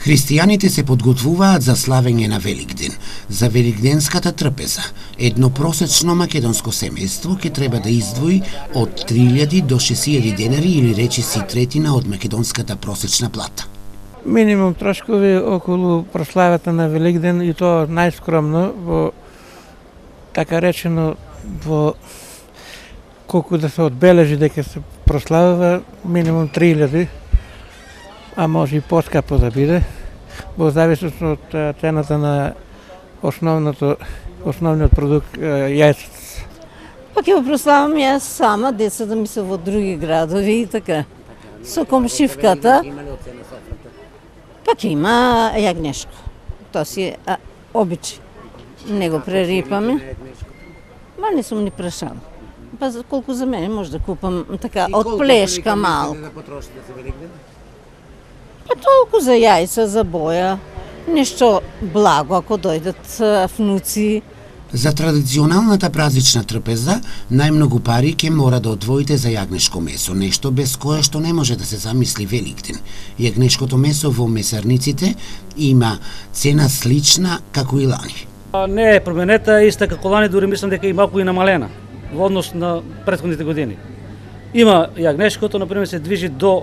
Христијаните се подготвуваат за славење на Великден, за великденската трпеза. Едно просечно македонско семејство ќе треба да издвои од 3000 до 6000 денари или речиси третина од македонската просечна плата. Минимум трошкови околу прославата на Великден и тоа најскромно во така речено во колку да се одбележи дека се прославува минимум 3000, а може и поскапо да биде, во зависност од цената на основниот продукт јајцата. Па ќе го прославам јас сама, децата ми се во други градови и така. Со комшивката. Па ќе има јагнешко. Тоа си обичај. Не го прерипаме. Ма не сум ни прашала. Па колку за мене може да купам така од плешка малку. Па толку за јајца, за боја, нешто благо ако дојдат внуци. За традиционалната празнична трпеза најмногу пари ќе мора да одвоите за јагнешко месо, нешто без кое што не може да се замисли Великден. Јагнешкото месо во месарниците има цена слична како и лани. Не е променета, иста како лани, дури мислам дека и малку и намалена во однос на претходните години. Има јагнешкото, например, се движи до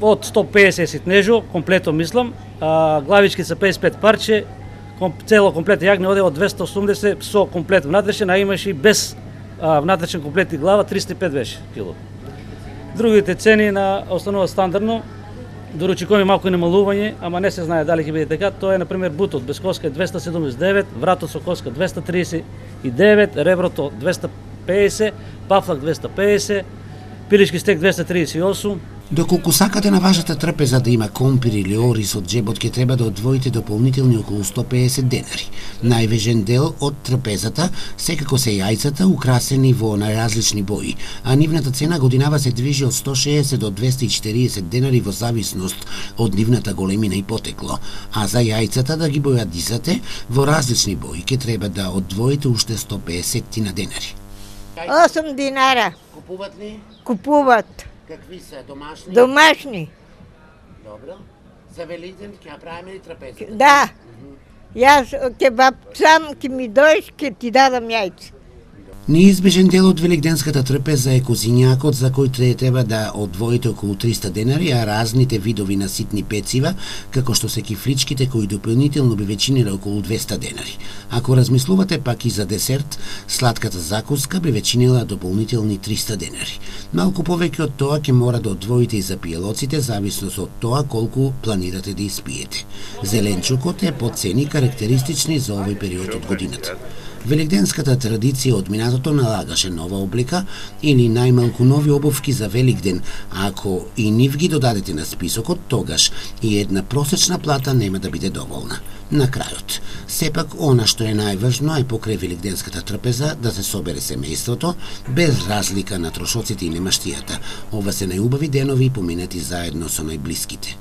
од 150 ситнежо, комплето мислам, главички са 55 парче, цело комплет јагне оде од 280 со комплет внатрешен, а имаше и без внатрешен комплет и глава 305 беше кило. Другите цени на останува стандардно, дури очекуваме малку намалување, ама не се знае дали ќе биде така. Тоа е на пример бутот без коска 279, вратот со коска 239, реброто 250, пафлак 250, пилешки стек 238. Доколку сакате на вашата трпеза да има компир или ориз од джебот, ќе треба да одвоите дополнителни околу 150 денари. Најважен дел од трпезата секако се јајцата украсени во најразлични бои, а нивната цена годинава се движи од 160 до 240 денари во зависност од нивната големина и потекло. А за јајцата да ги бојадисате во различни бои ќе треба да одвоите уште 150 на денари. 8 динара. Купуват ли? Купуват. Какви се, домашни? Домашни. Добро. За Великден ќе направиме ли трапеза? Да. Јас ќе сам ќе ми дојдеш, ќе ти дадам јајца. Неизбежен дел од великденската трпеза е козињакот, за кој треба да одвоите околу 300 денари, а разните видови на ситни пецива, како што се кифличките кои дополнително би вечинира околу 200 денари. Ако размислувате пак и за десерт, сладката закуска би вечинила дополнителни 300 денари. Малку повеќе од тоа ќе мора да одвоите и за пиелоците, зависност од тоа колку планирате да испиете. Зеленчукот е по цени карактеристични за овој период од годината. Великденската традиција од минатото налагаше нова облика или најмалку нови обувки за Великден, а ако и нив ги додадете на списокот, тогаш и една просечна плата нема да биде доволна. На крајот, сепак она што е најважно е покрај великденската трпеза да се собере семејството, без разлика на трошоците и немаштијата. Ова се најубави денови поминати заедно со најблиските.